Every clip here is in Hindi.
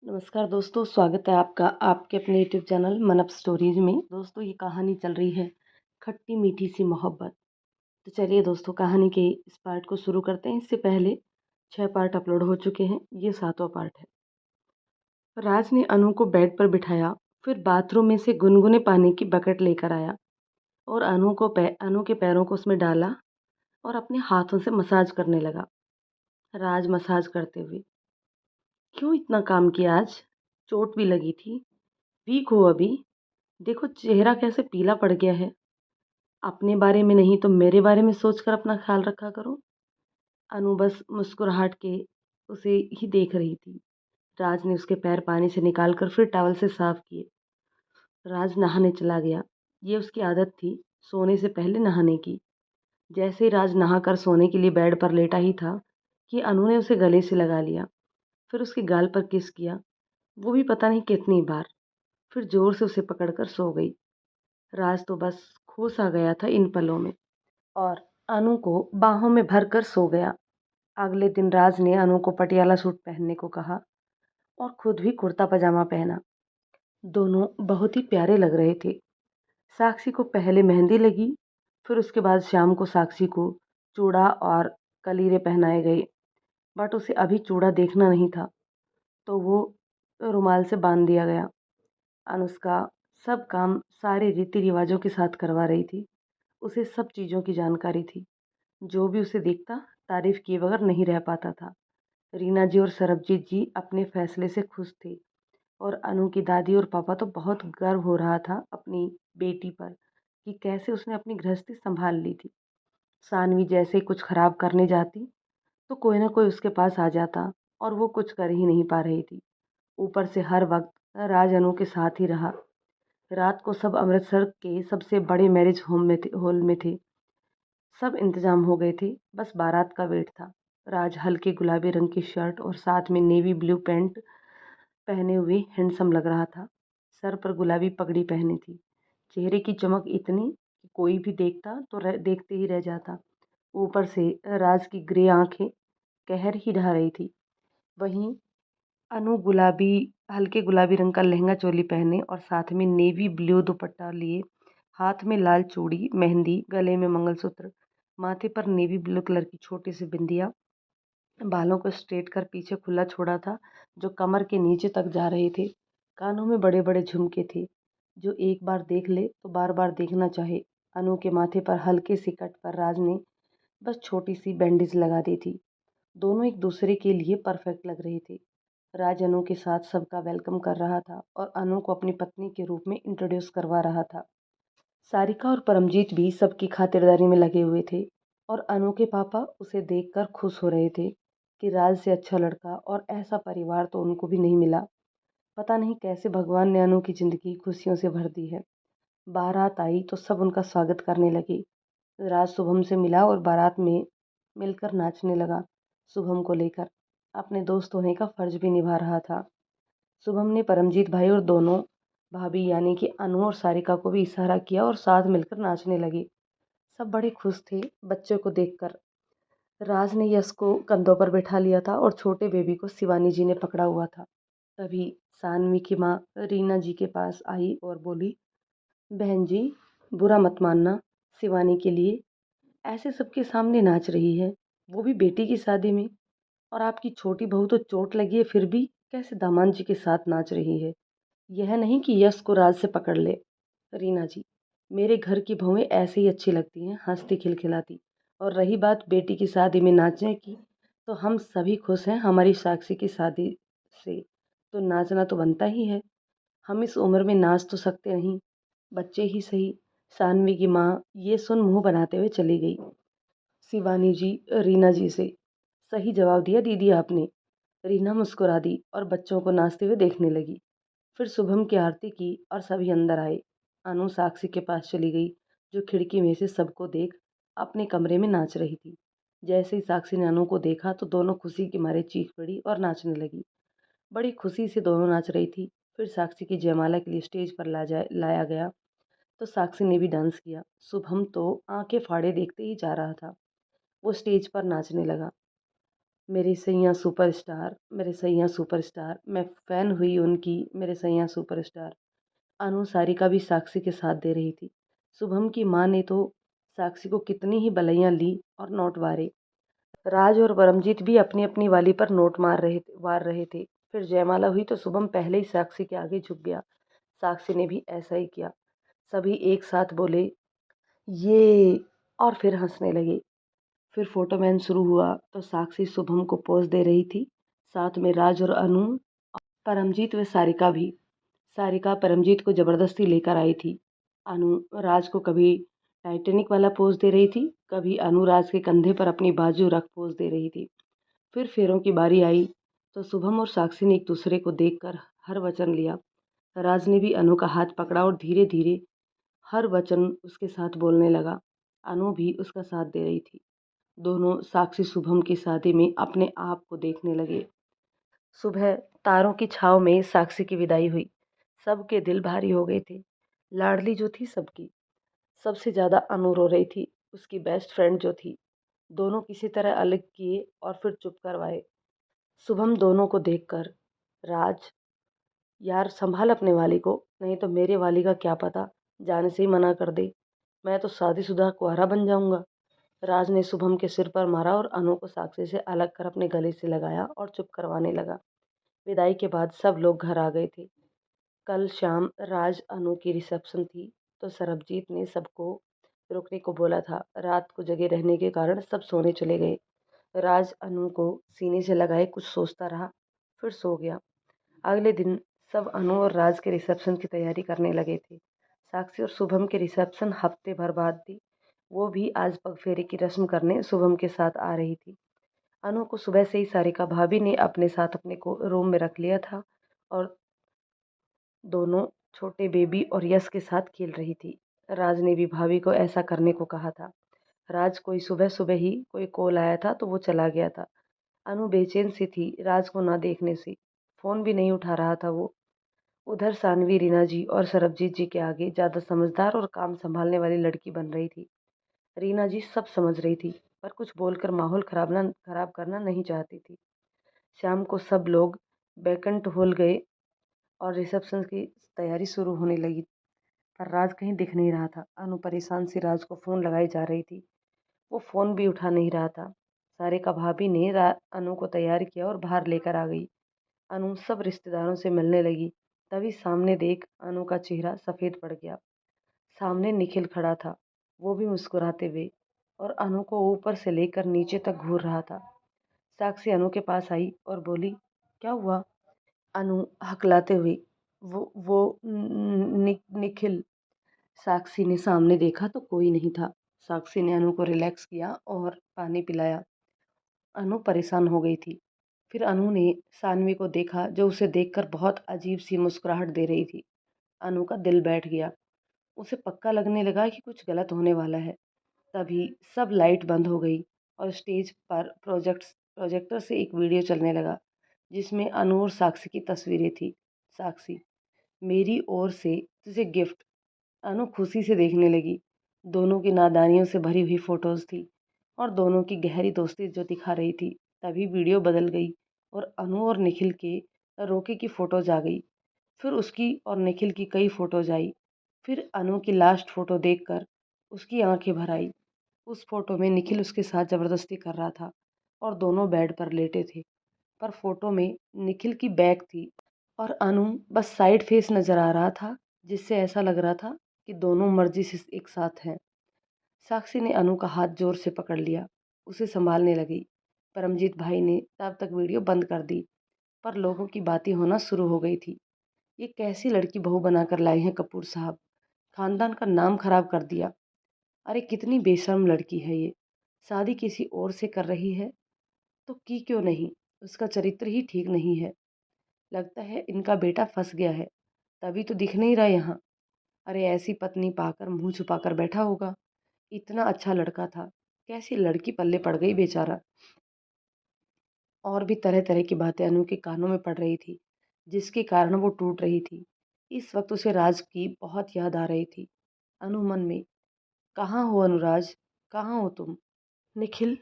नमस्कार दोस्तों, स्वागत है आपका आपके अपने यूट्यूब चैनल मन अप स्टोरीज में। दोस्तों ये कहानी चल रही है खट्टी मीठी सी मोहब्बत। तो चलिए दोस्तों कहानी के इस पार्ट को शुरू करते हैं। इससे पहले 6 पार्ट अपलोड हो चुके हैं, ये 7वां पार्ट है। राज ने अनु को बेड पर बिठाया, फिर बाथरूम में से गुनगुने पानी की बकेट लेकर आया और अनु के पैरों को उसमें डाला और अपने हाथों से मसाज करने लगा। राज मसाज करते हुए, क्यों इतना काम किया आज? चोट भी लगी थी, वीक हो अभी। देखो चेहरा कैसे पीला पड़ गया है। अपने बारे में नहीं तो मेरे बारे में सोचकर अपना ख्याल रखा करो। अनु बस मुस्कुराहट के उसे ही देख रही थी। राज ने उसके पैर पानी से निकालकर फिर टॉवल से साफ किए। राज नहाने चला गया। ये उसकी आदत थी, सोने से पहले नहाने की। जैसे ही राज नहाकर सोने के लिए बेड पर लेटा ही था कि अनु ने उसे गले से लगा लिया, फिर उसके गाल पर किस किया, वो भी पता नहीं कितनी बार। फिर जोर से उसे पकड़कर सो गई। राज तो बस खो सा गया था इन पलों में और अनु को बाहों में भरकर सो गया। अगले दिन राज ने अनु को पटियाला सूट पहनने को कहा और खुद भी कुर्ता पजामा पहना। दोनों बहुत ही प्यारे लग रहे थे। साक्षी को पहले मेहंदी लगी, फिर उसके बाद शाम को साक्षी को चूड़ा और कलीरे पहनाए गए। बट उसे अभी चूड़ा देखना नहीं था, तो वो रुमाल से बांध दिया गया। अनुष्का सब काम सारे रीति रिवाजों के साथ करवा रही थी। उसे सब चीज़ों की जानकारी थी। जो भी उसे देखता तारीफ किए बगैर नहीं रह पाता था। रीना जी और सरबजीत जी अपने फैसले से खुश थे और अनु की दादी और पापा तो बहुत गर्व हो रहा था अपनी बेटी पर कि कैसे उसने अपनी गृहस्थी संभाल ली थी। सानवी जैसे कुछ खराब करने जाती तो कोई ना कोई उसके पास आ जाता और वो कुछ कर ही नहीं पा रही थी। ऊपर से हर वक्त राज अनु के साथ ही रहा। रात को सब अमृतसर के सबसे बड़े मैरिज हॉल में थे। सब इंतजाम हो गए थे, बस बारात का वेट था। राज हल्के गुलाबी रंग की शर्ट और साथ में नेवी ब्लू पैंट पहने हुए हैंडसम लग रहा था। सर पर गुलाबी पगड़ी पहनी थी। चेहरे की चमक इतनी कि कोई भी देखता तो देखते ही रह जाता। ऊपर से राज की ग्रे आंखें कहर ही ढा रही थी। वहीं अनु हल्के गुलाबी रंग का लहंगा चोली पहने और साथ में नेवी ब्लू दुपट्टा लिए, हाथ में लाल चूड़ी, मेहंदी, गले में मंगलसूत्र, माथे पर नेवी ब्लू कलर की छोटी सी बिंदिया, बालों को स्ट्रेट कर पीछे खुला छोड़ा था जो कमर के नीचे तक जा रहे थे। कानों में बड़े बड़े झुमके थे जो एक बार देख ले तो बार बार देखना चाहे। अनु के माथे पर हल्के सी कट पर राज ने बस छोटी सी बैंडेज लगा दी थी। दोनों एक दूसरे के लिए परफेक्ट लग रहे थे। राज अनु के साथ सबका वेलकम कर रहा था और अनु को अपनी पत्नी के रूप में इंट्रोड्यूस करवा रहा था। सारिका और परमजीत भी सबकी खातिरदारी में लगे हुए थे और अनु के पापा उसे देखकर खुश हो रहे थे कि राज से अच्छा लड़का और ऐसा परिवार तो उनको भी नहीं मिला। पता नहीं कैसे भगवान ने अनु की ज़िंदगी खुशियों से भर दी है। बारात आई तो सब उनका स्वागत करने लगे। राज शुभम से मिला और बारात में मिलकर नाचने लगा। शुभम को लेकर अपने दोस्त होने का फर्ज भी निभा रहा था। शुभम ने परमजीत भाई और दोनों भाभी यानी कि अनु और सारिका को भी इशारा किया और साथ मिलकर नाचने लगे। सब बड़े खुश थे बच्चे को देखकर। राज ने यश को कंधों पर बैठा लिया था और छोटे बेबी को शिवानी जी ने पकड़ा हुआ था। तभी सानवी की माँ रीना जी के पास आई और बोली, बहन जी बुरा मत मानना, शिवानी के लिए ऐसे सबके सामने नाच रही है, वो भी बेटी की शादी में। और आपकी छोटी बहू तो चोट लगी है फिर भी कैसे दामाद जी के साथ नाच रही है। यह नहीं कि यश को राज से पकड़ ले। रीना जी, मेरे घर की बहुएं ऐसे ही अच्छी लगती हैं, हंसती खिलखिलाती। और रही बात बेटी की शादी में नाचने की, तो हम सभी खुश हैं हमारी साक्षी की शादी से, तो नाचना तो बनता ही है। हम इस उम्र में नाच तो सकते नहीं, बच्चे ही सही। सानवी की माँ ये सुन मुंह बनाते हुए चली गई। शिवानी जी रीना जी से, सही जवाब दिया दीदी आपने। रीना मुस्कुरा दी और बच्चों को नाचते हुए देखने लगी। फिर शुभम की आरती की और सभी अंदर आए। अनु साक्षी के पास चली गई जो खिड़की में से सबको देख अपने कमरे में नाच रही थी। जैसे ही साक्षी ने अनु को देखा तो दोनों खुशी के मारे चीख पड़ी और नाचने लगी। बड़ी खुशी से दोनों नाच रही थी। फिर साक्षी की जयमाला के लिए स्टेज पर लाया गया तो साक्षी ने भी डांस किया। शुभम तो आंखें फाड़े देखते ही जा रहा था। वो स्टेज पर नाचने लगा। मेरी सैयां सुपरस्टार, मेरे सैयां सुपरस्टार, मैं फ़ैन हुई उनकी, मेरे सैयां सुपरस्टार। अनु सारिका भी साक्षी के साथ दे रही थी। शुभम की माँ ने तो साक्षी को कितनी ही बलैयां ली और नोट वारे। राज और परमजीत भी अपनी अपनी वाली पर नोट वार रहे थे। फिर जयमाला हुई तो शुभम पहले ही साक्षी के आगे झुक गया। साक्षी ने भी ऐसा ही किया। सभी एक साथ बोले ये, और फिर हंसने लगे। फिर फोटोमैन शुरू हुआ तो साक्षी शुभम को पोज दे रही थी, साथ में राज और अनु, परमजीत व सारिका भी। सारिका परमजीत को जबरदस्ती लेकर आई थी। अनु राज को कभी टाइटैनिक वाला पोज दे रही थी, कभी अनु राज के कंधे पर अपनी बाजू रख पोज दे रही थी। फिर फेरों की बारी आई तो शुभम और साक्षी ने एक दूसरे को देखकर हर वचन लिया। राज ने भी अनु का हाथ पकड़ा और धीरे धीरे हर वचन उसके साथ बोलने लगा। अनु भी उसका साथ दे रही थी। दोनों साक्षी शुभम की शादी में अपने आप को देखने लगे। सुबह तारों की छाव में साक्षी की विदाई हुई। सबके दिल भारी हो गए थे। लाडली जो थी सबकी, सबसे ज़्यादा अनु रो रही थी। उसकी बेस्ट फ्रेंड जो थी, दोनों किसी तरह अलग किए और फिर चुप करवाए। शुभम दोनों को देखकर, राज यार संभाल अपने वाली को, नहीं तो मेरे वाली का क्या पता, जाने से ही मना कर दे, मैं तो शादीशुदा कुंवारा बन जाऊंगा। राज ने शुभम के सिर पर मारा और अनु को साक्षी से अलग कर अपने गले से लगाया और चुप करवाने लगा। विदाई के बाद सब लोग घर आ गए थे। कल शाम राज अनु की रिसेप्शन थी तो सरबजीत ने सबको रुकने को बोला था। रात को जगे रहने के कारण सब सोने चले गए। राज अनु को सीने से लगाए कुछ सोचता रहा, फिर सो गया। अगले दिन सब अनु और राज के रिसेप्शन की तैयारी करने लगे थे। साक्षी और शुभम के रिसेप्शन हफ्ते भर बाद थी। वो भी आज पग फेरे की रस्म करने शुभम के साथ आ रही थी। अनु को सुबह से ही सारिका भाभी ने अपने साथ अपने को रूम में रख लिया था और दोनों छोटे बेबी और यश के साथ खेल रही थी। राज ने भी भाभी को ऐसा करने को कहा था। राज कोई सुबह सुबह ही कोई कॉल आया था तो वो चला गया था। अनु बेचैन सी थी राज को ना देखने से। फोन भी नहीं उठा रहा था वो। उधर सानवी रीना जी और सरबजीत जी के आगे ज़्यादा समझदार और काम संभालने वाली लड़की बन रही थी। रीना जी सब समझ रही थी पर कुछ बोलकर माहौल खराब करना नहीं चाहती थी। शाम को सब लोग बैकंट हॉल गए और रिसेप्शन की तैयारी शुरू होने लगी, पर राज कहीं दिख नहीं रहा था। अनु परेशान सी राज को फ़ोन लगाई जा रही थी, वो फ़ोन भी उठा नहीं रहा था। सारिका भाभी ने अनु को तैयार किया और बाहर लेकर आ गई। अनु सब रिश्तेदारों से मिलने लगी, तभी सामने देख अनु का चेहरा सफ़ेद पड़ गया। सामने निखिल खड़ा था, वो भी मुस्कुराते हुए और अनु को ऊपर से लेकर नीचे तक घूर रहा था। साक्षी अनु के पास आई और बोली, क्या हुआ? अनु हकलाते हुए, वो निखिल। साक्षी ने सामने देखा तो कोई नहीं था। साक्षी ने अनु को रिलैक्स किया और पानी पिलाया। अनु परेशान हो गई थी। फिर अनु ने सानवी को देखा जो उसे देखकर बहुत अजीब सी मुस्कुराहट दे रही थी। अनु का दिल बैठ गया। उसे पक्का लगने लगा कि कुछ गलत होने वाला है। तभी सब लाइट बंद हो गई और स्टेज पर प्रोजेक्टर से एक वीडियो चलने लगा जिसमें अनु और साक्षी की तस्वीरें थी। साक्षी, मेरी ओर से तुझे गिफ्ट। अनु खुशी से देखने लगी। दोनों की नादानियों से भरी हुई फोटोज थी और दोनों की गहरी दोस्ती जो दिखा रही थी। तभी वीडियो बदल गई और अनु और निखिल के रोके की फोटोज आ गई। फिर उसकी और निखिल की कई फोटोज आई। फिर अनु की लास्ट फोटो देखकर उसकी आंखें भर आई। उस फोटो में निखिल उसके साथ जबरदस्ती कर रहा था और दोनों बेड पर लेटे थे, पर फोटो में निखिल की बैक थी और अनु बस साइड फेस नजर आ रहा था, जिससे ऐसा लग रहा था कि दोनों मर्जी से एक साथ हैं। साक्षी ने अनु का हाथ जोर से पकड़ लिया, उसे संभालने लगी। परमजीत भाई ने तब तक वीडियो बंद कर दी, पर लोगों की बातें होना शुरू हो गई थी। ये कैसी लड़की बहू बनाकर लाए हैं कपूर साहब, खानदान का नाम खराब कर दिया। अरे कितनी बेशर्म लड़की है ये, शादी किसी और से कर रही है तो की क्यों नहीं, उसका चरित्र ही ठीक नहीं है। लगता है इनका बेटा फंस गया है, तभी तो दिख नहीं रहा यहाँ। अरे ऐसी पत्नी पाकर मुंह छुपाकर बैठा होगा, इतना अच्छा लड़का था, कैसी लड़की पल्ले पड़ गई बेचारा। और भी तरह तरह की बातें अनु के कानों में पड़ रही थी, जिसके कारण वो टूट रही थी। इस वक्त उसे राज की बहुत याद आ रही थी। अनु मन में, कहाँ हो अनुराज, कहाँ हो तुम? निखिल,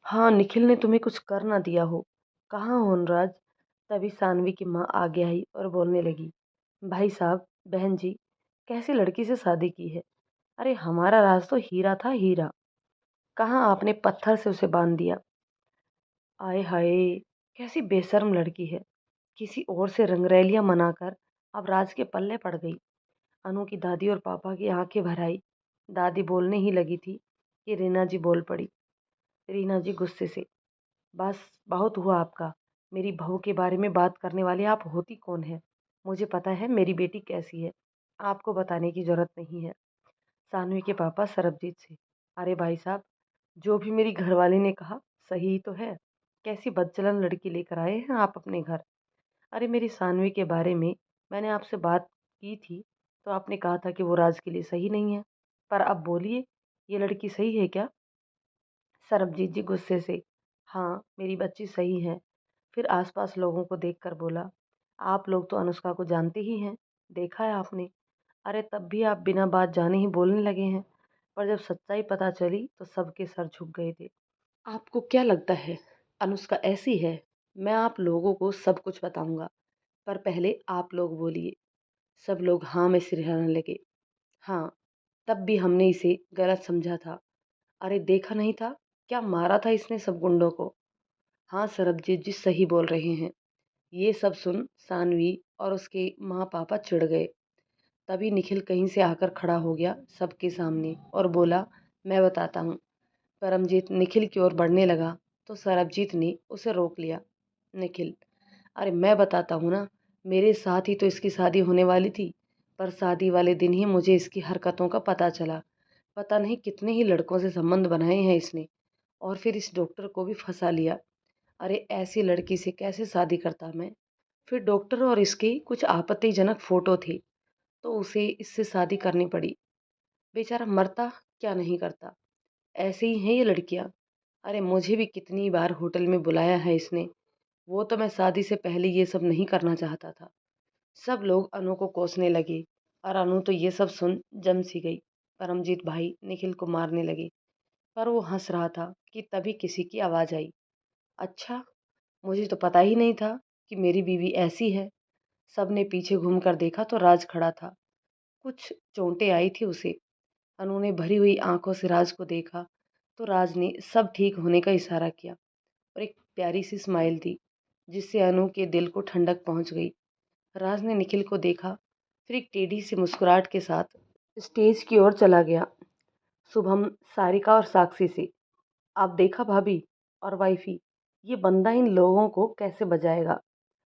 हाँ, निखिल ने तुम्हें कुछ कर ना दिया हो। कहाँ हो अनुराज? तभी सानवी की माँ आगे आई और बोलने लगी, भाई साहब, बहन जी, कैसी लड़की से शादी की है? अरे हमारा राज तो हीरा था, हीरा। कहाँ आपने पत्थर से उसे बांध दिया। आय हाय, कैसी बेशर्म लड़की है। किसी और से रंगरैलियां मनाकर अब राज के पल्ले पड़ गई। अनु की दादी और पापा की आंखें भर आई। दादी बोलने ही लगी थी कि रीना जी बोल पड़ी। रीना जी गुस्से से, बस, बहुत हुआ आपका। मेरी बहू के बारे में बात करने वाली आप होती कौन है? मुझे पता है मेरी बेटी कैसी है, आपको बताने की जरूरत नहीं है। सानवी के पापा सरबजीत से, अरे भाई साहब, जो भी मेरी घरवाली ने कहा सही ही तो है। कैसी बदचलन लड़की लेकर आए हैं आप अपने घर? अरे मेरी सानवी के बारे में मैंने आपसे बात की थी तो आपने कहा था कि वो राज के लिए सही नहीं है। पर अब बोलिए, ये लड़की सही है क्या? सरबजीत जी गुस्से से, हाँ मेरी बच्ची सही है। फिर आसपास लोगों को देखकर बोला, आप लोग तो अनुष्का को जानते ही हैं, देखा है आपने। अरे तब भी आप बिना बात जाने ही बोलने लगे हैं। पर जब सच्चाई पता चली तो सबके सर झुक गए थे। आपको क्या लगता है अनुष्का ऐसी है? मैं आप लोगों को सब कुछ बताऊंगा, पर पहले आप लोग बोलिए। सब लोग हाँ में सिर हिलाने लगे। हाँ, तब भी हमने इसे गलत समझा था। अरे देखा नहीं था, क्या मारा था इसने सब गुंडों को। हाँ सरबजीत जी सही बोल रहे हैं। ये सब सुन सानवी और उसके माँ पापा चिढ़ गए। तभी निखिल कहीं से आकर खड़ा हो गया सबके सामने और बोला, मैं बताता हूँ। परमजीत निखिल की ओर बढ़ने लगा तो सरबजीत ने उसे रोक लिया। निखिल, अरे मैं बताता हूँ ना, मेरे साथ ही तो इसकी शादी होने वाली थी। पर शादी वाले दिन ही मुझे इसकी हरकतों का पता चला। पता नहीं कितने ही लड़कों से संबंध बनाए हैं इसने, और फिर इस डॉक्टर को भी फंसा लिया। अरे ऐसी लड़की से कैसे शादी करता मैं? फिर डॉक्टर और इसके कुछ आपत्तिजनक फोटो थे तो उसे इससे शादी करनी पड़ी। बेचारा मरता क्या नहीं करता। ऐसे ही हैं ये लड़कियां। अरे मुझे भी कितनी बार होटल में बुलाया है इसने। वो तो मैं शादी से पहले ये सब नहीं करना चाहता था। सब लोग अनु को कोसने लगे और अनु तो ये सब सुन जम सी गई। परमजीत भाई निखिल को मारने लगे, पर वो हंस रहा था कि तभी किसी की आवाज़ आई, अच्छा, मुझे तो पता ही नहीं था कि मेरी बीवी ऐसी है। सबने पीछे घूमकर देखा तो राज खड़ा था। कुछ चोटें आई थी उसे। अनु ने भरी हुई आंखों से राज को देखा तो राज ने सब ठीक होने का इशारा किया और एक प्यारी सी स्माइल दी, जिससे अनु के दिल को ठंडक पहुंच गई। राज ने निखिल को देखा, फिर एक टेढ़ी सी मुस्कुराहट के साथ स्टेज की ओर चला गया। शुभम, सारिका और साक्षी से, आप देखा भाभी और वाइफी, ये बंदा इन लोगों को कैसे बजाएगा?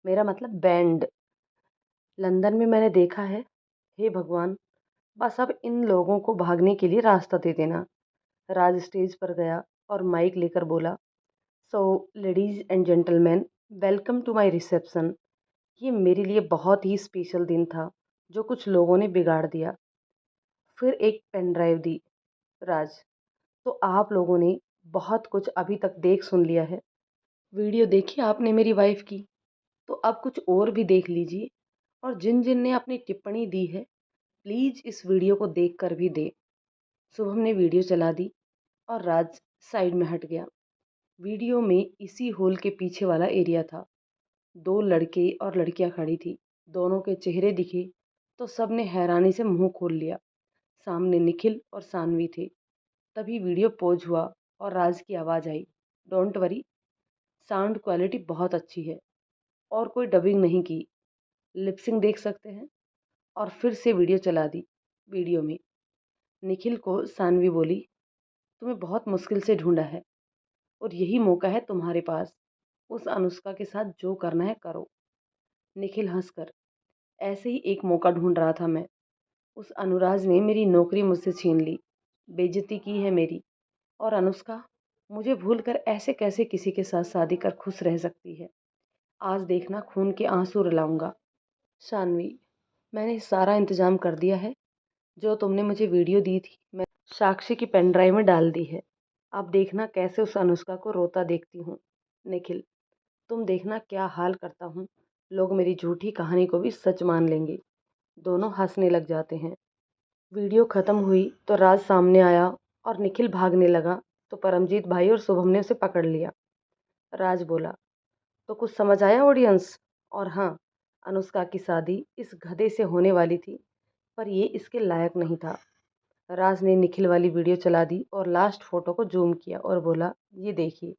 मेरा मतलब बैंड। लंदन में मैंने देखा है। हे भगवान, बस अब इन लोगों को भागने के लिए रास्ता दे देना। राज स्टेज पर गया और माइक लेकर बोला, so ladies and gentleman, welcome to my reception. ये मेरे लिए बहुत ही स्पेशल दिन था जो कुछ लोगों ने बिगाड़ दिया। फिर एक पेन ड्राइव दी। राज, तो आप लोगों ने बहुत कुछ अभी तक देख सुन लिया है। वीडियो देखी आपने मेरी वाइफ की, तो अब कुछ और भी देख लीजिए। और जिन जिन ने अपनी टिप्पणी दी है, प्लीज़ इस वीडियो को देख कर भी दें। शुभम ने वीडियो चला दी और राज साइड में हट गया। वीडियो में इसी हॉल के पीछे वाला एरिया था। दो लड़के और लड़कियां खड़ी थी। दोनों के चेहरे दिखे तो सबने हैरानी से मुंह खोल लिया। सामने निखिल और सानवी थे। तभी वीडियो पॉज हुआ और राज की आवाज़ आई, डोंट वरी, साउंड क्वालिटी बहुत अच्छी है और कोई डबिंग नहीं की, लिपसिंग देख सकते हैं। और फिर से वीडियो चला दी। वीडियो में निखिल को सानवी बोली, तुम्हें बहुत मुश्किल से ढूंढा है और यही मौका है तुम्हारे पास। उस अनुष्का के साथ जो करना है करो। निखिल हंसकर, ऐसे ही एक मौका ढूंढ रहा था मैं। उस अनुराज ने मेरी नौकरी मुझसे छीन ली, बेइज्जती की है मेरी। और अनुष्का मुझे भूलकर ऐसे कैसे किसी के साथ शादी कर खुश रह सकती है? आज देखना खून के आंसू रुलाऊंगा। शानवी, मैंने सारा इंतजाम कर दिया है। जो तुमने मुझे वीडियो दी थी मैं साक्षी की पेन ड्राइव में डाल दी है। अब देखना कैसे उस अनुष्का को रोता देखती हूँ। निखिल, तुम देखना क्या हाल करता हूँ। लोग मेरी झूठी कहानी को भी सच मान लेंगे। दोनों हंसने लग जाते हैं। वीडियो खत्म हुई तो राज सामने आया और निखिल भागने लगा तो परमजीत भाई और शुभम ने उसे पकड़ लिया। राज बोला, तो कुछ समझ आया ऑडियंस? और हाँ, अनुष्का की शादी इस गधे से होने वाली थी, पर ये इसके लायक नहीं था। राज ने निखिल वाली वीडियो चला दी और लास्ट फोटो को जूम किया और बोला, ये देखिए,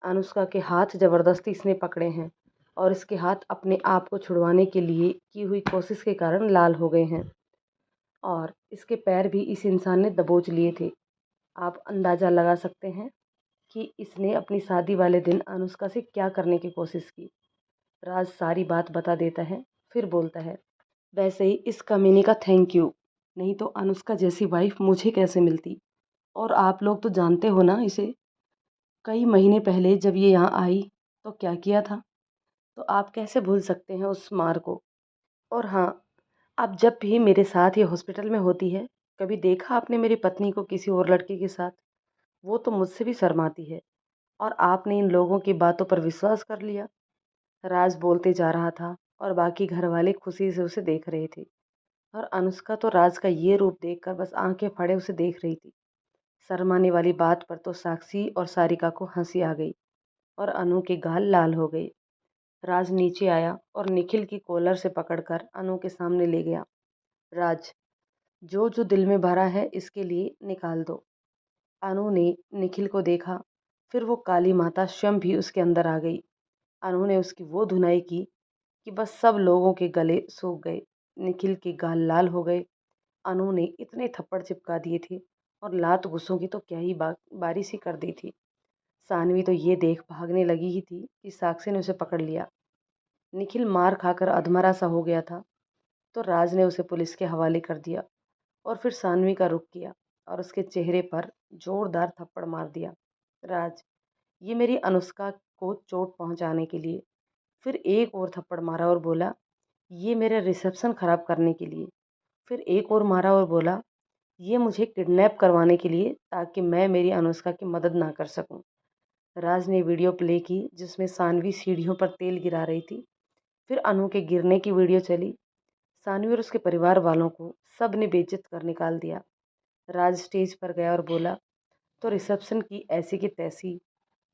अनुष्का के हाथ जबरदस्ती इसने पकड़े हैं और इसके हाथ अपने आप को छुड़वाने के लिए की हुई कोशिश के कारण लाल हो गए हैं और इसके पैर भी इस इंसान ने दबोच लिए थे। आप अंदाज़ा लगा सकते हैं कि इसने अपनी शादी वाले दिन अनुष्का से क्या करने की कोशिश की। राज सारी बात बता देता है, फिर बोलता है, वैसे ही इस कमीने का थैंक यू, नहीं तो अनुष्का जैसी वाइफ मुझे कैसे मिलती। और आप लोग तो जानते हो ना इसे, कई महीने पहले जब ये यहाँ आई तो क्या किया था, तो आप कैसे भूल सकते हैं उस मार को। और हाँ, आप जब भी मेरे साथ ये हॉस्पिटल में होती है, कभी देखा आपने मेरी पत्नी को किसी और लड़के के साथ? वो तो मुझसे भी शर्माती है और आपने इन लोगों की बातों पर विश्वास कर लिया। राज बोलते जा रहा था और बाकी घर वाले खुशी से उसे देख रहे थे और अनुष्का तो राज का ये रूप देखकर बस आंखें फाड़े उसे देख रही थी। शर्माने वाली बात पर तो साक्षी और सारिका को हंसी आ गई और अनु के गाल लाल हो गए। राज नीचे आया और निखिल की कॉलर से पकड़कर अनु के सामने ले गया। राज, जो जो दिल में भरा है इसके लिए निकाल दो। अनु ने निखिल को देखा, फिर वो काली माता स्वयं भी उसके अंदर आ गई। अनु ने उसकी वो धुनाई की कि बस सब लोगों के गले सूख गए। निखिल के गाल लाल हो गए। अनु ने इतने थप्पड़ चिपका दिए थे और लात घुसों की तो क्या ही बारिश ही कर दी थी। सानवी तो ये देख भागने लगी ही थी कि साक्षी ने उसे पकड़ लिया। निखिल मार खाकर अधमरा सा हो गया था, तो राज ने उसे पुलिस के हवाले कर दिया और फिर सानवी का रुख किया और उसके चेहरे पर जोरदार थप्पड़ मार दिया। राज, ये मेरी अनुष्का को चोट पहुंचाने के लिए। फिर एक और थप्पड़ मारा और बोला, ये मेरा रिसेप्शन खराब करने के लिए। फिर एक और मारा और बोला, ये मुझे किडनैप करवाने के लिए ताकि मैं मेरी अनुष्का की मदद ना कर सकूं। राज ने वीडियो प्ले की जिसमें सानवी सीढ़ियों पर तेल गिरा रही थी। फिर अनु के गिरने की वीडियो चली। सानवी और उसके परिवार वालों को सब ने बेइज्जत कर निकाल दिया। राज स्टेज पर गया और बोला, तो रिसेप्शन की ऐसी की तैसी,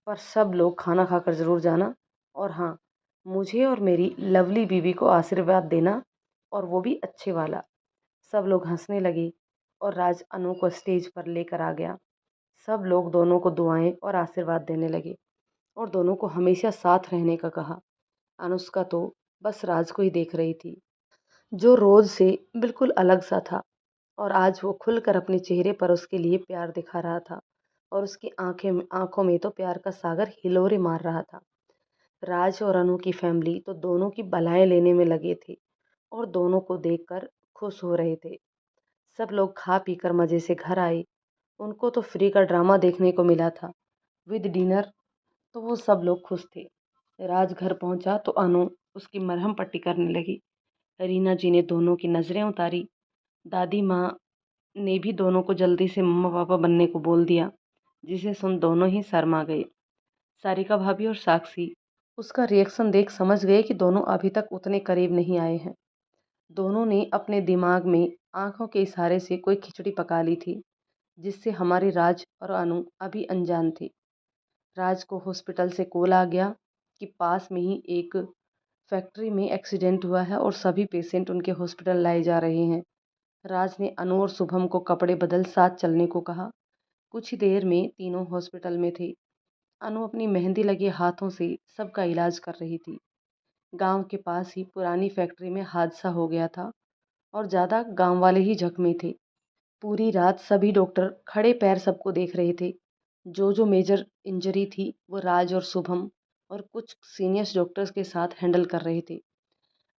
पर सब लोग खाना खाकर ज़रूर जाना और हाँ, मुझे और मेरी लवली बीवी को आशीर्वाद देना, और वो भी अच्छे वाला। सब लोग हंसने लगे और राज अनु को स्टेज पर लेकर आ गया। सब लोग दोनों को दुआएं और आशीर्वाद देने लगे और दोनों को हमेशा साथ रहने का कहा। अनुष्का तो बस राज को ही देख रही थी, जो रोज से बिल्कुल अलग सा था, और आज वो खुलकर अपने चेहरे पर उसके लिए प्यार दिखा रहा था और उसकी आंखों में तो प्यार का सागर हिलोरे मार रहा था। राज और अनु की फैमिली तो दोनों की बलाएं लेने में लगे थे और दोनों को देखकर खुश हो रहे थे। सब लोग खा पीकर मज़े से घर आए। उनको तो फ्री का ड्रामा देखने को मिला था विद डिनर, तो वो सब लोग खुश थे। राज घर पहुंचा तो अनु उसकी मरहम पट्टी करने लगी। रीना जी ने दोनों की नज़रें उतारी। दादी माँ ने भी दोनों को जल्दी से मम्मा पापा बनने को बोल दिया, जिसे सुन दोनों ही शर्मा गए। सारिका भाभी और साक्षी उसका रिएक्शन देख समझ गए कि दोनों अभी तक उतने करीब नहीं आए हैं। दोनों ने अपने दिमाग में आंखों के इशारे से कोई खिचड़ी पका ली थी, जिससे हमारे राज और अनु अभी अनजान थे। राज को हॉस्पिटल से कॉल आ गया कि पास में ही एक फैक्ट्री में एक्सीडेंट हुआ है और सभी पेशेंट उनके हॉस्पिटल लाए जा रहे हैं। राज ने अनु और शुभम को कपड़े बदल साथ चलने को कहा। कुछ ही देर में तीनों हॉस्पिटल में थे। अनु अपनी मेहंदी लगे हाथों से सबका इलाज कर रही थी। गांव के पास ही पुरानी फैक्ट्री में हादसा हो गया था और ज़्यादा गांव वाले ही जख्मी थे। पूरी रात सभी डॉक्टर खड़े पैर सबको देख रहे थे। जो मेजर इंजरी थी वो राज और शुभम और कुछ सीनियर्स डॉक्टर्स के साथ हैंडल कर रहे थे।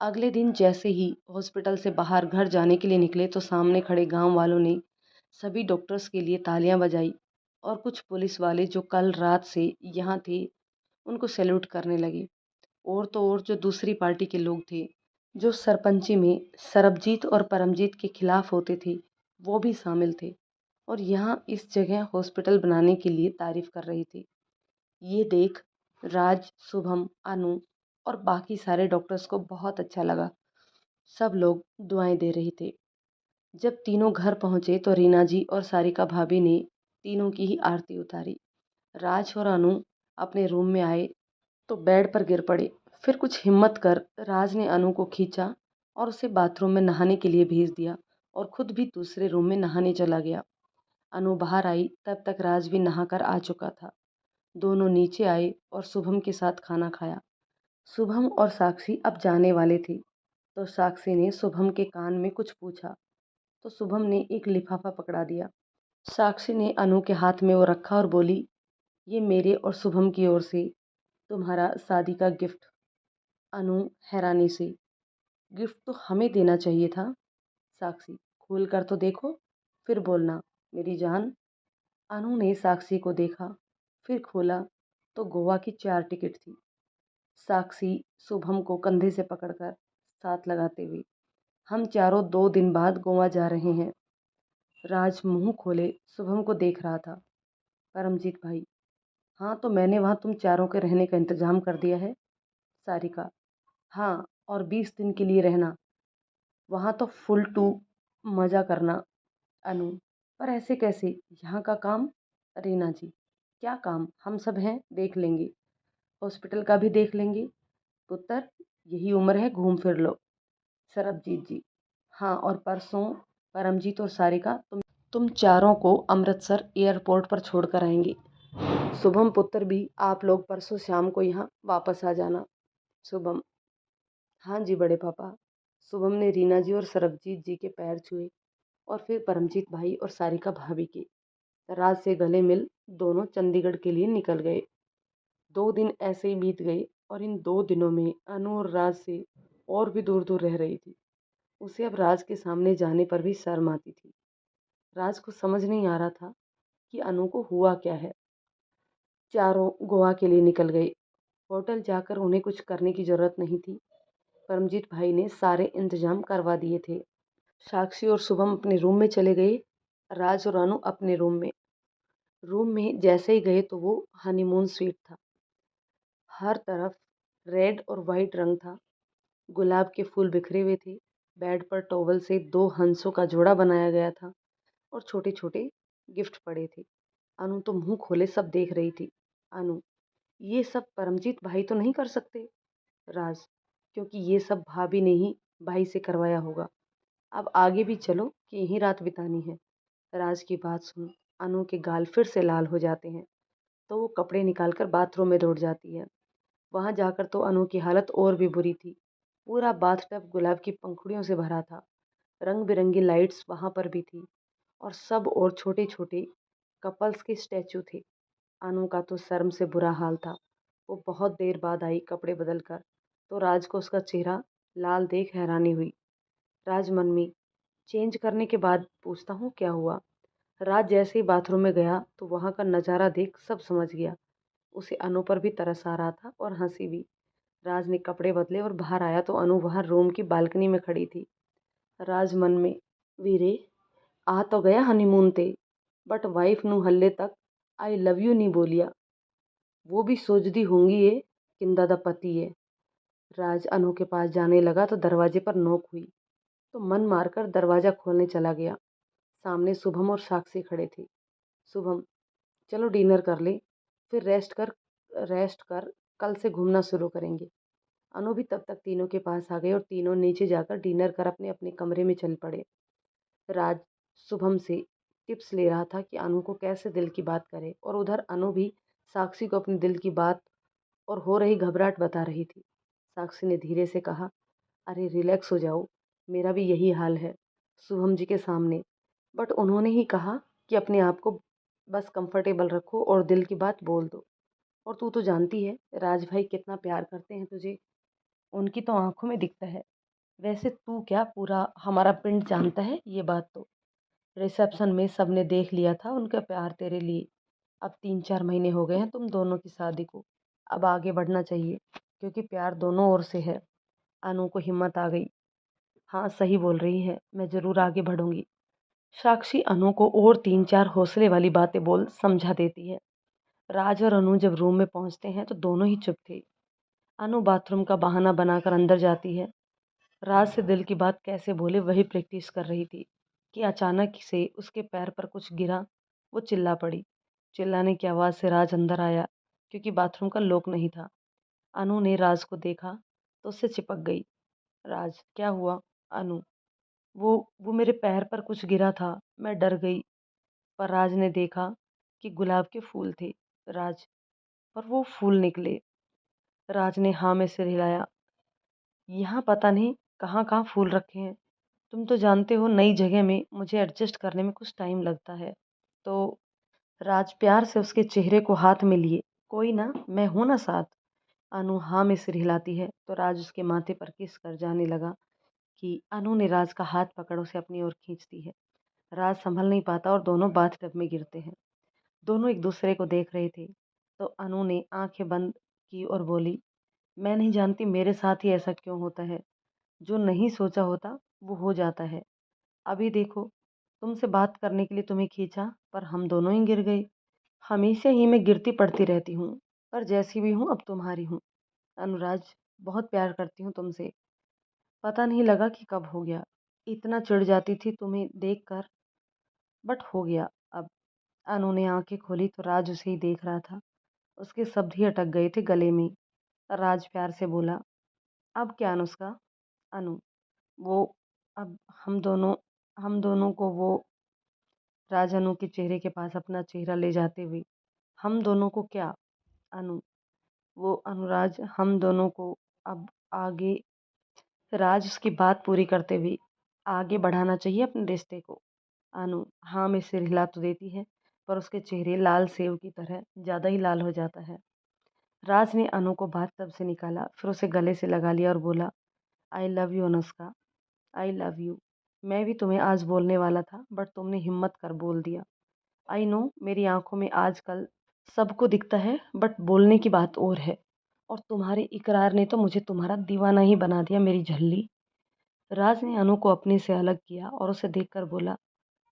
अगले दिन जैसे ही हॉस्पिटल से बाहर घर जाने के लिए निकले तो सामने खड़े गांव वालों ने सभी डॉक्टर्स के लिए तालियां बजाई और कुछ पुलिस वाले जो कल रात से यहाँ थे उनको सैल्यूट करने लगे। और तो और जो दूसरी पार्टी के लोग थे, जो सरपंची में सरबजीत और परमजीत के खिलाफ होते थे, वो भी शामिल थे और यहाँ इस जगह हॉस्पिटल बनाने के लिए तारीफ कर रहे थे। ये देख राज, शुभम, अनु और बाकी सारे डॉक्टर्स को बहुत अच्छा लगा। सब लोग दुआएं दे रहे थे। जब तीनों घर पहुंचे तो रीना जी और सारिका भाभी ने तीनों की ही आरती उतारी। राज और अनु अपने रूम में आए तो बेड पर गिर पड़े। फिर कुछ हिम्मत कर राज ने अनु को खींचा और उसे बाथरूम में नहाने के लिए भेज दिया और खुद भी दूसरे रूम में नहाने चला गया। अनु बाहर आई तब तक राज भी नहाकर आ चुका था। दोनों नीचे आए और शुभम के साथ खाना खाया। शुभम और साक्षी अब जाने वाले थे तो साक्षी ने शुभम के कान में कुछ पूछा तो शुभम ने एक लिफाफा पकड़ा दिया। साक्षी ने अनु के हाथ में वो रखा और बोली, ये मेरे और शुभम की ओर से तुम्हारा शादी का गिफ्ट। अनु हैरानी से, गिफ्ट तो हमें देना चाहिए था। साक्षी, खोल कर तो देखो फिर बोलना मेरी जान। अनु ने साक्षी को देखा, फिर खोला तो गोवा की 4 टिकट थी। साक्षी शुभम को कंधे से पकड़कर साथ लगाते हुए, हम चारों 2 दिन बाद गोवा जा रहे हैं। राज मुंह खोले शुभम को देख रहा था। परमजीत भाई, हाँ तो मैंने वहाँ तुम चारों के रहने का इंतजाम कर दिया है। सारिका, हाँ और 20 दिन के लिए रहना, वहाँ तो फुल टू मज़ा करना। अनु, पर ऐसे कैसे, यहाँ का काम। रीना जी, क्या काम, हम सब हैं देख लेंगे, हॉस्पिटल का भी देख लेंगे। पुत्र, यही उम्र है, घूम फिर लो। सरबजीत जी, हाँ और परसों परमजीत और सारिका तुम चारों को अमृतसर एयरपोर्ट पर छोड़कर आएंगे। शुभम पुत्र भी आप लोग परसों शाम को यहाँ वापस आ जाना। शुभम, हाँ जी बड़े पापा। शुभम ने रीना जी और सरबजीत जी के पैर छुए और फिर परमजीत भाई और सारिका भाभी के। राज से गले मिल दोनों चंडीगढ़ के लिए निकल गए। 2 दिन ऐसे ही बीत गए और इन 2 दिनों में अनु और राज से और भी दूर दूर रह रही थी। उसे अब राज के सामने जाने पर भी शर्म आती थी। राज को समझ नहीं आ रहा था कि अनु को हुआ क्या है। चारों गोवा के लिए निकल गए। होटल जाकर उन्हें कुछ करने की जरूरत नहीं थी। परमजीत भाई ने सारे इंतजाम करवा दिए थे। साक्षी और शुभम अपने रूम में चले गए। राज और अनु अपने रूम में जैसे ही गए तो वो हनीमून स्वीट था। हर तरफ रेड और वाइट रंग था। गुलाब के फूल बिखरे हुए थे। बेड पर टॉवल से 2 हंसों का जोड़ा बनाया गया था और छोटे छोटे गिफ्ट पड़े थे। अनु तो मुंह खोले सब देख रही थी। अनु, ये सब परमजीत भाई तो नहीं कर सकते। राज, क्योंकि ये सब भाभी ने ही भाई से करवाया होगा। अब आगे भी चलो कि यहीं रात बितानी है। राज की बात सुन अनु के गाल फिर से लाल हो जाते हैं तो वो कपड़े निकालकर बाथरूम में दौड़ जाती है। वहां जाकर तो अनु की हालत और भी बुरी थी। पूरा बाथटब गुलाब की पंखुड़ियों से भरा था। रंग बिरंगी लाइट्स वहां पर भी थी और सब और छोटे छोटे कपल्स के स्टैचू थे। अनु का तो शर्म से बुरा हाल था। वो बहुत देर बाद आई कपड़े बदल कर तो राज को उसका चेहरा लाल देख हैरानी हुई। राज मन में, चेंज करने के बाद पूछता हूँ क्या हुआ। राज जैसे ही बाथरूम में गया तो वहाँ का नज़ारा देख सब समझ गया। उसे अनु पर भी तरस आ रहा था और हंसी भी। राज ने कपड़े बदले और बाहर आया तो अनु वहाँ रूम की बालकनी में खड़ी थी। राज मन में, वीरे आ तो गया हनीमून ते बट वाइफ नू हल्ले तक आई लव यू नहीं बोलिया। वो भी सोचती होंगी ये किंदा दा पति है। राज अनु के पास जाने लगा तो दरवाजे पर नोक हुई तो मन मारकर दरवाजा खोलने चला गया। सामने शुभम और साक्षी खड़े थे। शुभम, चलो डिनर कर ले, फिर रेस्ट कर कल से घूमना शुरू करेंगे। अनु भी तब तक तीनों के पास आ गए और तीनों नीचे जाकर डिनर कर अपने अपने कमरे में चल पड़े। राज शुभम से टिप्स ले रहा था कि अनु को कैसे दिल की बात करे और उधर अनु भी साक्षी को अपनी दिल की बात और हो रही घबराहट बता रही थी। साक्षी ने धीरे से कहा, अरे रिलैक्स हो जाओ, मेरा भी यही हाल है शुभम जी के सामने। बट उन्होंने ही कहा कि अपने आप को बस कंफर्टेबल रखो और दिल की बात बोल दो। और तू तो जानती है राज भाई कितना प्यार करते हैं तुझे, उनकी तो आंखों में दिखता है। वैसे तू क्या, पूरा हमारा पिंड जानता है ये बात तो। रिसेप्शन में सबने देख लिया था उनका प्यार तेरे लिए। अब 3-4 महीने हो गए हैं तुम दोनों की शादी को। अब आगे बढ़ना चाहिए क्योंकि प्यार दोनों ओर से है। अनु को हिम्मत आ गई। हाँ सही बोल रही है, मैं ज़रूर आगे बढ़ूंगी। साक्षी अनु को और 3-4 हौसले वाली बातें बोल समझा देती है। राज और अनु जब रूम में पहुंचते हैं तो दोनों ही चुप थे। अनु बाथरूम का बहाना बनाकर अंदर जाती है। राज से दिल की बात कैसे बोले वही प्रैक्टिस कर रही थी कि अचानक से उसके पैर पर कुछ गिरा। वो चिल्ला पड़ी। चिल्लाने की आवाज़ से राज अंदर आया क्योंकि बाथरूम का लॉक नहीं था। अनु ने राज को देखा तो उससे चिपक गई। राज, क्या हुआ? अनु, वो मेरे पैर पर कुछ गिरा था, मैं डर गई। पर राज ने देखा कि गुलाब के फूल थे। राज, पर वो फूल निकले। राज ने हाँ में सिर हिलाया। यहाँ पता नहीं कहाँ कहाँ फूल रखे हैं। तुम तो जानते हो नई जगह में मुझे एडजस्ट करने में कुछ टाइम लगता है। तो राज प्यार से उसके चेहरे को हाथ में लिए। कोई ना, मैं हूं ना साथ। अनु हाँ में सिर हिलाती है तो राज उसके माथे पर किस कर जाने लगा कि अनु ने राज का हाथ पकड़ उसे अपनी ओर खींचती है। राज संभल नहीं पाता और दोनों बाथटब में गिरते हैं। दोनों एक दूसरे को देख रहे थे तो अनु ने आंखें बंद की और बोली, मैं नहीं जानती मेरे साथ ही ऐसा क्यों होता है। जो नहीं सोचा होता वो हो जाता है। अभी देखो, तुमसे बात करने के लिए तुम्हें खींचा पर हम दोनों ही गिर गए। हमेशा ही मैं गिरती पड़ती रहती हूँ, पर जैसी भी हूँ अब तुम्हारी हूँ। अनुराज, बहुत प्यार करती हूँ तुमसे। पता नहीं लगा कि कब हो गया। इतना चिढ़ जाती थी तुम्हें देखकर, बट हो गया अब। अनु ने आंखें खोली तो राज उसे ही देख रहा था। उसके शब्द ही अटक गए थे गले में। राज प्यार से बोला, अब क्या अनुष्का? अनु, वो अब हम दोनों को वो। राज अनु के चेहरे के पास अपना चेहरा ले जाते हुए, हम दोनों को क्या? अनु, वो अनुराज, हम दोनों को अब आगे। राज उसकी बात पूरी करते हुए, आगे बढ़ाना चाहिए अपने रिश्ते को। अनु हाँ में सिर हिला तो देती है पर उसके चेहरे लाल सेव की तरह ज़्यादा ही लाल हो जाता है। राज ने अनु को बाथटब से निकाला, फिर उसे गले से लगा लिया और बोला, I love you Anushka, I love you. मैं भी तुम्हें आज बोलने वाला था बट तुमने हिम्मत कर बोल दिया। आई नो, मेरी आंखों में आजकल सबको दिखता है बट बोलने की बात और है। और तुम्हारे इकरार ने तो मुझे तुम्हारा दीवाना ही बना दिया मेरी झल्ली। राज ने अनु को अपने से अलग किया और उसे देखकर बोला,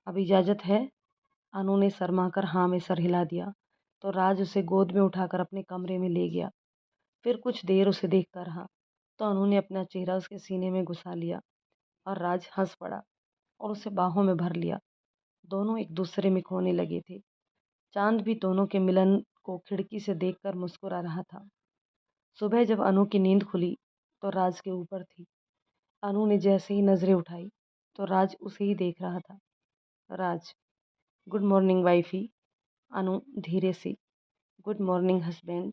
अब इजाज़त है? अनु ने शर्माकर हाँ में सर हिला दिया तो राज उसे गोद में उठाकर अपने कमरे में ले गया। फिर कुछ देर उसे देखता रहा तो अनु ने अपना चेहरा उसके सीने में घुसा लिया और राज हंस पड़ा और उसे बाहों में भर लिया। दोनों एक दूसरे में खोने लगे थे। चांद भी दोनों के मिलन को खिड़की से देखकर मुस्कुरा रहा था। सुबह जब अनु की नींद खुली तो राज के ऊपर थी। अनु ने जैसे ही नजरें उठाई तो राज उसे ही देख रहा था। राज, गुड मॉर्निंग वाइफी। अनु धीरे से, गुड मॉर्निंग हस्बैंड।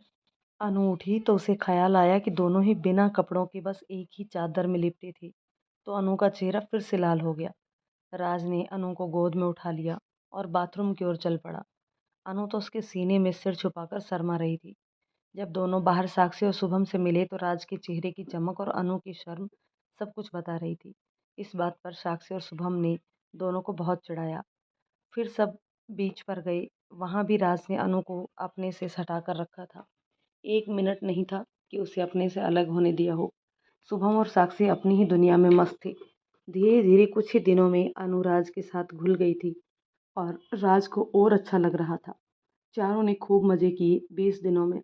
अनु उठी तो उसे ख्याल आया कि दोनों ही बिना कपड़ों के बस एक ही चादर में लिपटे थे। तो अनु का चेहरा फिर से लाल हो गया। राज ने अनु को गोद में उठा लिया और बाथरूम की ओर चल पड़ा। अनु तो उसके सीने में सिर छुपाकर शर्मा रही थी। जब दोनों बाहर साक्षी और शुभम से मिले तो राज के चेहरे की चमक और अनु की शर्म सब कुछ बता रही थी। इस बात पर साक्षी और शुभम ने दोनों को बहुत चिढ़ाया। फिर सब बीच पर गए। वहाँ भी राज ने अनु को अपने से सटा कर रखा था। एक मिनट नहीं था कि उसे अपने से अलग होने दिया हो। शुभम और साक्षी अपनी ही दुनिया में मस्त थे। धीरे धीरे कुछ ही दिनों में अनु राज के साथ घुल गई थी और राज को और अच्छा लग रहा था। चारों ने खूब मज़े किए 20 दिनों में।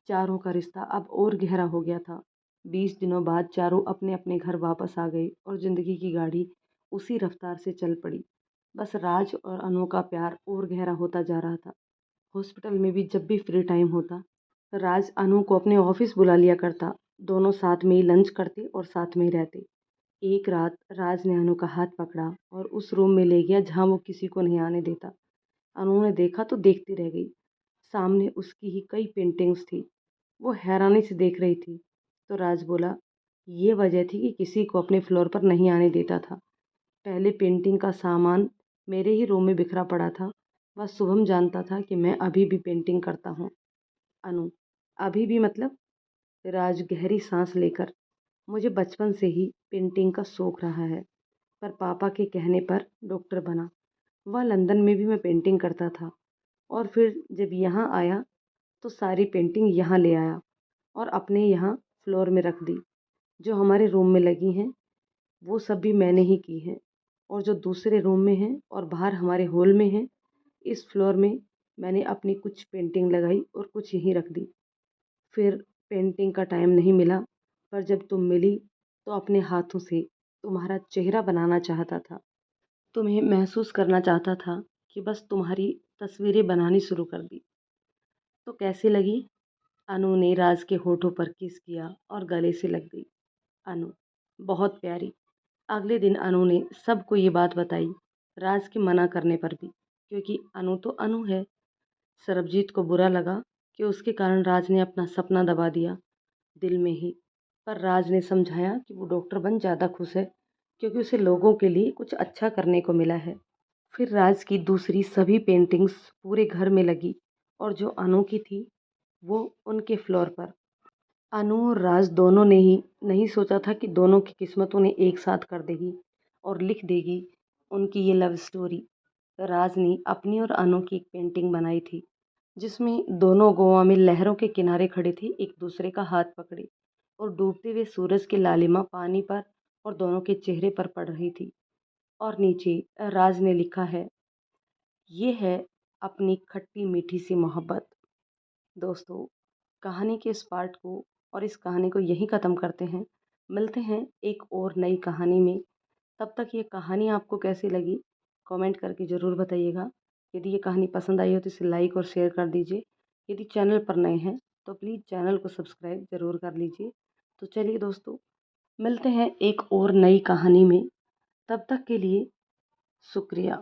चारों का रिश्ता अब और गहरा हो गया था। 20 दिनों बाद चारों अपने अपने घर वापस आ गए और जिंदगी की गाड़ी उसी रफ्तार से चल पड़ी। बस राज और अनु का प्यार और गहरा होता जा रहा था। हॉस्पिटल में भी जब भी फ्री टाइम होता राज अनु को अपने ऑफिस बुला लिया करता। दोनों साथ में ही लंच करते और साथ में ही रहते। एक रात राज ने अनु का हाथ पकड़ा और उस रूम में ले गया जहाँ वो किसी को नहीं आने देता। अनु ने देखा तो देखती रह गई। सामने उसकी ही कई पेंटिंग्स थी। वो हैरानी से देख रही थी। तो राज बोला, ये वजह थी कि किसी को अपने फ्लोर पर नहीं आने देता था। पहले पेंटिंग का सामान मेरे ही रूम में बिखरा पड़ा था। बस शुभम जानता था कि मैं अभी भी पेंटिंग करता हूँ। अनु, अभी भी मतलब? राज गहरी सांस लेकर, मुझे बचपन से ही पेंटिंग का शौक रहा है पर पापा के कहने पर डॉक्टर बना। वह लंदन में भी मैं पेंटिंग करता था और फिर जब यहाँ आया तो सारी पेंटिंग यहाँ ले आया और अपने यहाँ फ्लोर में रख दी। जो हमारे रूम में लगी हैं वो सब भी मैंने ही की हैं और जो दूसरे रूम में हैं और बाहर हमारे हॉल में हैं, इस फ्लोर में मैंने अपनी कुछ पेंटिंग लगाई और कुछ यहीं रख दी। फिर पेंटिंग का टाइम नहीं मिला पर जब तुम मिली तो अपने हाथों से तुम्हारा चेहरा बनाना चाहता था। तुम्हें महसूस करना चाहता था कि बस तुम्हारी तस्वीरें बनानी शुरू कर दी। तो कैसी लगी? अनु ने राज के होठों पर किस किया और गले से लग गई। अनु, बहुत प्यारी। अगले दिन अनु ने सबको ये बात बताई, राज के मना करने पर भी, क्योंकि अनु तो अनु है। सरबजीत को बुरा लगा कि उसके कारण राज ने अपना सपना दबा दिया दिल में ही। पर राज ने समझाया कि वो डॉक्टर बन ज़्यादा खुश है, क्योंकि उसे लोगों के लिए कुछ अच्छा करने को मिला है। फिर राज की दूसरी सभी पेंटिंग्स पूरे घर में लगी और जो अनु की थी वो उनके फ्लोर पर। अनु और राज दोनों ने ही नहीं सोचा था कि दोनों की किस्मत उन्हें एक साथ कर देगी और लिख देगी उनकी ये लव स्टोरी। राज ने अपनी और अनु की एक पेंटिंग बनाई थी जिसमें दोनों गोवा में लहरों के किनारे खड़े थे, एक दूसरे का हाथ पकड़े, और डूबते हुए सूरज की लालिमा पानी पर और दोनों के चेहरे पर पड़ रही थी। और नीचे राज ने लिखा है, ये है अपनी खट्टी मीठी सी मोहब्बत। दोस्तों, कहानी के इस पार्ट को और इस कहानी को यहीं ख़त्म करते हैं। मिलते हैं एक और नई कहानी में। तब तक ये कहानी आपको कैसी लगी कमेंट करके ज़रूर बताइएगा। यदि ये कहानी पसंद आई हो तो इसे लाइक और शेयर कर दीजिए। यदि चैनल पर नए हैं तो प्लीज़ चैनल को सब्सक्राइब ज़रूर कर लीजिए। तो चलिए दोस्तों, मिलते हैं एक और नई कहानी में। तब तक के लिए शुक्रिया।